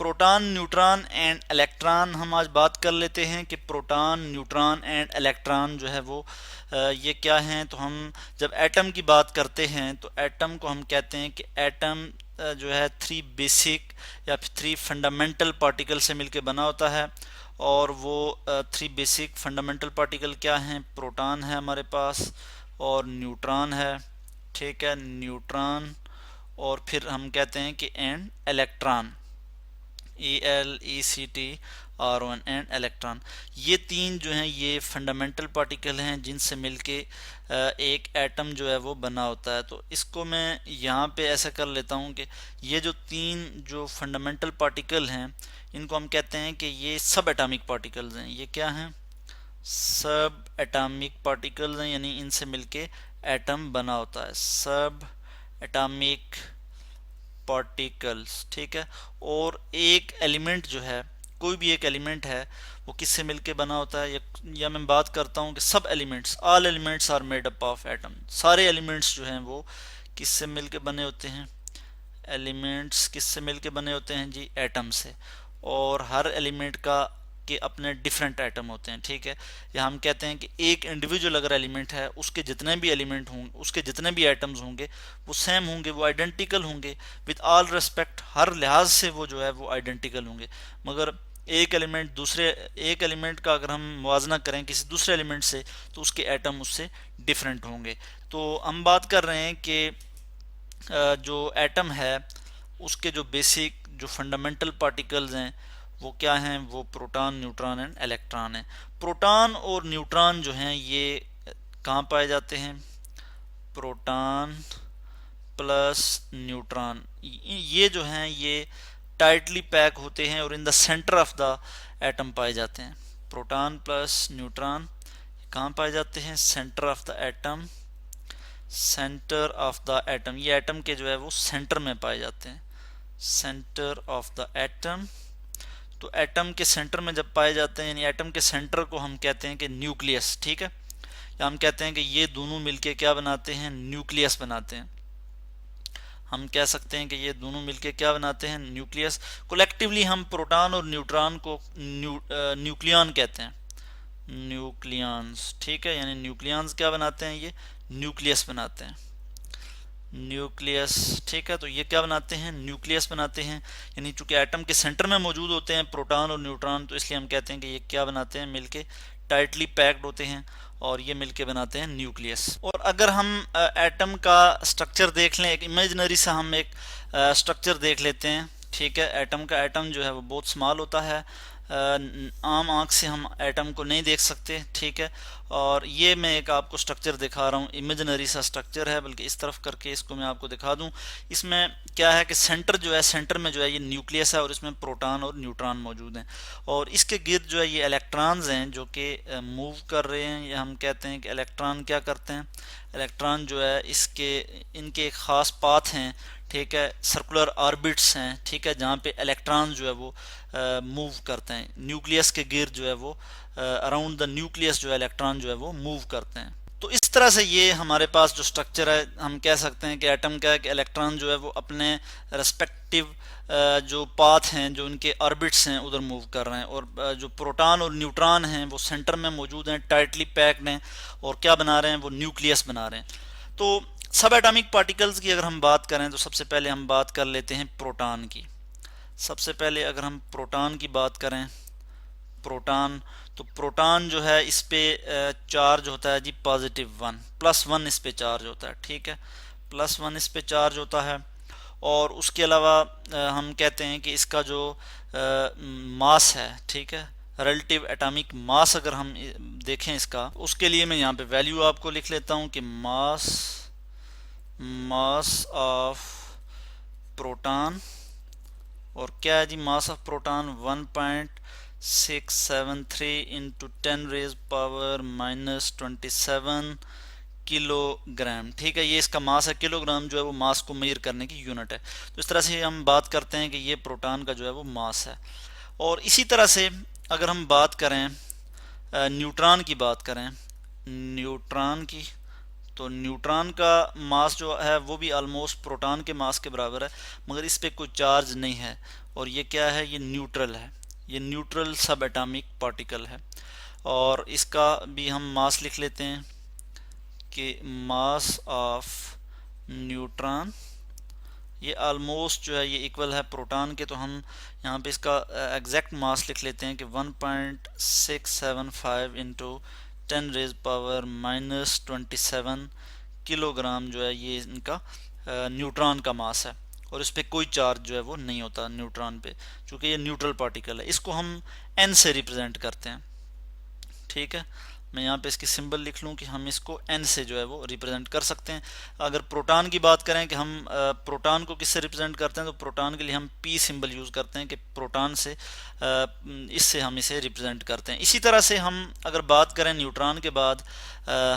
Proton, neutron and electron हम आज बात कर लेते हैं कि प्रोटॉन, न्यूट्रॉन एंड इलेक्ट्रॉन जो है वो ये क्या हैं। तो हम जब एटम की बात करते हैं तो एटम को हम कहते हैं कि एटम जो है थ्री बेसिक या फिर थ्री फंडामेंटल पार्टिकल से मिलकर बना होता है। और वो थ्री बेसिक फंडामेंटल पार्टिकल क्या हैं? प्रोटॉन है हमारे पास और न्यूट्रॉन है, ठीक है, न्यूट्रॉन। और फिर हम कहते हैं कि and electron, ELECTRON and electron. ये तीन जो हैं ये फंडामेंटल पार्टिकल हैं जिनसे मिलके एक एटम जो है वो बना होता है। तो इसको मैं यहाँ पे ऐसा कर लेता हूँ कि ये जो तीन जो फंडामेंटल पार्टिकल हैं इनको हम कहते हैं कि ये सब एटॉमिक पार्टिकल्स हैं। ये क्या हैं? सब एटॉमिक पार्टिकल्स हैं, यानी इनसे मिलके एटम बना होता है, सब एटॉमिक पार्टिकल्स, ठीक है। और एक एलिमेंट जो है, कोई भी एक एलिमेंट है वो किससे मिलके बना होता है? या मैं बात करता हूँ कि सब elements, all elements are made up of atom. सारे एलिमेंट्स जो हैं वो किससे मिलके बने होते हैं? एलिमेंट्स किससे मिलके बने होते हैं जी? एटम से। और हर एलिमेंट का के अपने डिफरेंट एटम होते हैं, ठीक है। या हम कहते हैं कि एक इंडिविजुअल अगर एलिमेंट है उसके जितने भी एलिमेंट होंगे, उसके जितने भी एटम्स होंगे वो सेम होंगे, वो आइडेंटिकल होंगे विद ऑल रिस्पेक्ट, हर लिहाज से वो जो है वो आइडेंटिकल होंगे। मगर एक एलिमेंट का अगर हम मुवाजना करें किसी दूसरे एलिमेंट से तो उसके एटम उससे डिफरेंट होंगे। तो हम बात कर रहे हैं कि जो एटम है उसके जो बेसिक जो फंडामेंटल पार्टिकल्स हैं वो क्या हैं? वो प्रोटॉन, न्यूट्रॉन एंड इलेक्ट्रॉन हैं। प्रोटॉन और न्यूट्रॉन जो हैं ये कहाँ पाए जाते हैं? प्रोटॉन प्लस न्यूट्रॉन ये जो हैं ये टाइटली पैक होते हैं और in the centre of the atom पाए जाते हैं। प्रोटॉन प्लस न्यूट्रॉन कहाँ पाए जाते हैं? Centre of the atom, centre of the atom, ये एटम के जो है वो सेंटर में पाए जाते हैं, सेंटर ऑफ द एटम। तो एटम के सेंटर में जब पाए जाते हैं, यानी एटम के सेंटर को हम कहते हैं कि न्यूक्लियस, ठीक है। या हम कहते हैं कि ये दोनों मिलके क्या बनाते हैं? न्यूक्लियस बनाते हैं। हम कह सकते हैं कि ये दोनों मिलके क्या बनाते हैं? न्यूक्लियस। कोलेक्टिवली हम प्रोटॉन और न्यूट्रॉन को न्यूक्लियन कहते हैं, न्यूक्लियंस, ठीक है। यानी न्यूक्लियंस क्या बनाते हैं? ये न्यूक्लियस बनाते हैं, न्यूक्लियस, ठीक है। तो ये क्या बनाते हैं? न्यूक्लियस बनाते हैं। यानी चूंकि एटम के सेंटर में मौजूद होते हैं प्रोटॉन और न्यूट्रॉन, तो इसलिए हम कहते हैं कि ये क्या बनाते हैं? मिलके टाइटली पैक्ड होते हैं और ये मिलके बनाते हैं न्यूक्लियस। और अगर हम एटम का स्ट्रक्चर देख लें, एक इमेजिनरी सा हम एक स्ट्रक्चर देख लेते हैं, ठीक है। एटम का एटम जो है वो बहुत स्मॉल होता है, आम आँख से हम एटम को नहीं देख सकते, ठीक है। और ये मैं एक आपको स्ट्रक्चर दिखा रहा हूँ, इमेजिनरी सा स्ट्रक्चर है, बल्कि इस तरफ करके इसको मैं आपको दिखा दूँ। इसमें क्या है कि सेंटर जो है, सेंटर में जो है ये न्यूक्लियस है और इसमें प्रोटॉन और न्यूट्रॉन मौजूद हैं। और इसके गिर्द जो है ये इलेक्ट्रॉन्स हैं जो कि मूव कर रहे हैं। या हम कहते हैं कि इलेक्ट्रॉन क्या करते हैं? इलेक्ट्रॉन जो है इसके इनके एक ख़ास पाथ हैं, ठीक है, सर्कुलर ऑर्बिट्स हैं, ठीक है, जहाँ पे इलेक्ट्रॉन जो है वो मूव करते हैं। न्यूक्लियस के गिर्द जो है वो अराउंड द न्यूक्लियस जो है इलेक्ट्रॉन जो है वो मूव करते हैं। तो इस तरह से ये हमारे पास जो स्ट्रक्चर है, हम कह सकते हैं कि एटम का है कि इलेक्ट्रॉन जो है वो अपने रेस्पेक्टिव जो पाथ हैं, जो उनके ऑर्बिट्स हैं, उधर मूव कर रहे हैं। और जो प्रोटॉन और न्यूट्रॉन हैं वो सेंटर में मौजूद हैं, टाइटली पैक्ड हैं और क्या बना रहे हैं? वो न्यूक्लियस बना रहे हैं। तो सब एटॉमिक पार्टिकल्स की अगर हम बात करें तो सबसे पहले हम बात कर लेते हैं प्रोटॉन की। सबसे पहले अगर हम प्रोटॉन की बात करें, प्रोटॉन, तो प्रोटॉन जो है इस पे चार्ज होता है जी +1, +1 इस पे चार्ज होता है, ठीक है, +1 इस पे चार्ज होता है। और उसके अलावा हम कहते हैं कि इसका जो मास है, ठीक है, रिलेटिव एटॉमिक मास अगर हम देखें इसका, उसके लिए मैं यहाँ पे वैल्यू आपको लिख लेता हूँ कि मास ऑफ प्रोटॉन, और क्या है जी mass of proton? 1.673 into 10⁻⁻27 kilogram, ठीक है। ये इसका मास है, किलोग्राम जो है वो मास को मेजर करने की यूनिट है। तो इस तरह से हम बात करते हैं कि ये प्रोटॉन का जो है वो मास है। और इसी तरह से अगर हम बात करें न्यूट्रॉन की बात करें, न्यूट्रॉन की, तो न्यूट्रॉन का मास जो है वो भी ऑलमोस्ट प्रोटॉन के मास के बराबर है, मगर इस पे कोई चार्ज नहीं है। और ये क्या है, ये न्यूट्रल है, ये न्यूट्रल सब एटॉमिक पार्टिकल है। और इसका भी हम मास लिख लेते हैं कि मास ऑफ न्यूट्रॉन ये ऑलमोस्ट जो है ये इक्वल है प्रोटॉन के। तो हम यहाँ पे इसका एग्जैक्ट मास लिख लेते हैं कि 1.675 इंटू 10⁻⁻27 किलोग्राम जो है ये इनका न्यूट्रॉन का मास है। और इस पे कोई चार्ज जो है वो नहीं होता न्यूट्रॉन पे, क्योंकि ये न्यूट्रल पार्टिकल है। इसको हम एन से रिप्रेजेंट करते हैं। ठीक है, मैं यहाँ पे इसकी सिंबल लिख लूँ कि हम इसको एन से जो है वो रिप्रेजेंट कर सकते हैं। अगर प्रोटॉन की बात करें कि हम प्रोटॉन को किससे रिप्रेजेंट करते हैं, तो प्रोटॉन के लिए हम पी सिंबल यूज़ करते हैं कि प्रोटॉन से इससे हम इसे रिप्रेजेंट करते हैं। इसी तरह से हम अगर बात करें न्यूट्रॉन के बाद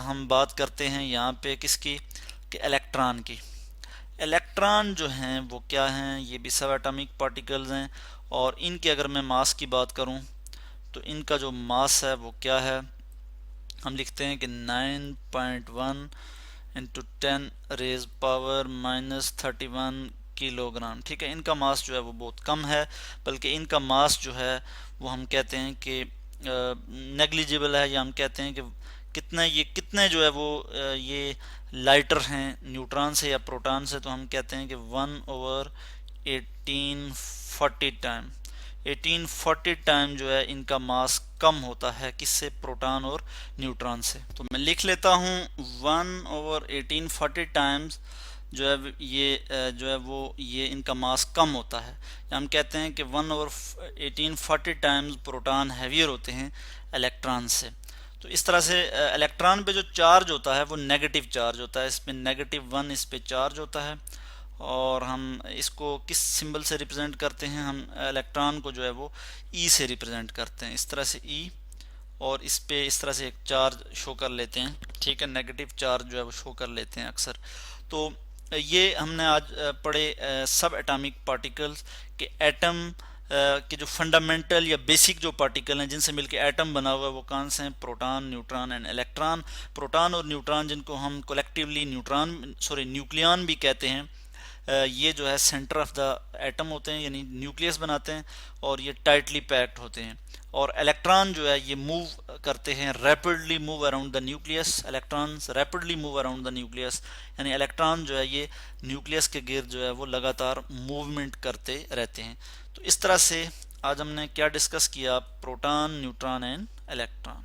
हम बात करते हैं यहाँ पे किसकी, कि इलेक्ट्रॉन की। इलेक्ट्रॉन जो हैं वो क्या हैं, ये भी सब एटॉमिक पार्टिकल्स हैं। और इनके अगर मैं मास की बात करूँ तो इनका जो मास है वो क्या है, हम लिखते हैं कि 9.1 इंटू 10⁻⁻31 किलोग्राम। ठीक है, इनका मास जो है वो बहुत कम है, बल्कि इनका मास जो है वो हम कहते हैं कि नेग्लिजिबल है, या हम कहते हैं कि कितने जो है वो ये लाइटर हैं न्यूट्रॉन से या प्रोटॉन से। तो हम कहते हैं कि 1/1840 टाइम, 1840 टाइम जो है इनका मास कम होता है किससे, प्रोटॉन और न्यूट्रॉन से। तो मैं लिख लेता हूँ 1/1840 टाइम्स जो है ये जो है वो ये इनका मास कम होता है। या हम कहते हैं कि 1/1840 टाइम्स प्रोटॉन हैवियर होते हैं इलेक्ट्रॉन से। तो इस तरह से इलेक्ट्रॉन पे जो चार्ज होता है वो नेगेटिव चार्ज होता है, इसमें -1 इस पे चार्ज होता है। और हम इसको किस सिंबल से रिप्रेजेंट करते हैं, हम इलेक्ट्रॉन को जो है वो ई से रिप्रेजेंट करते हैं, इस तरह से ई। और इस पे इस तरह से एक चार्ज शो कर लेते हैं। ठीक है, नेगेटिव चार्ज जो है वो शो कर लेते हैं अक्सर। तो ये हमने आज पढ़े सब एटॉमिक पार्टिकल्स के एटम के जो फंडामेंटल या बेसिक जो पार्टिकल हैं जिनसे मिलके एटम बना हुआ है वो कौन से हैं, proton, neutron and electron. Proton और न्यूट्रॉन जिनको हम कलेक्टिवली न्यूक्लियन भी कहते हैं, ये जो है सेंटर ऑफ द एटम होते हैं, यानी न्यूक्लियस बनाते हैं, और ये टाइटली पैक्ड होते हैं। और इलेक्ट्रॉन जो है ये मूव करते हैं, rapidly move around the nucleus. Electrons rapidly move around the nucleus, यानी इलेक्ट्रॉन जो है ये न्यूक्लियस के गिर्द जो है वो लगातार मूवमेंट करते रहते हैं। तो इस तरह से आज हमने क्या डिस्कस किया, प्रोटॉन, न्यूट्रॉन एंड इलेक्ट्रॉन।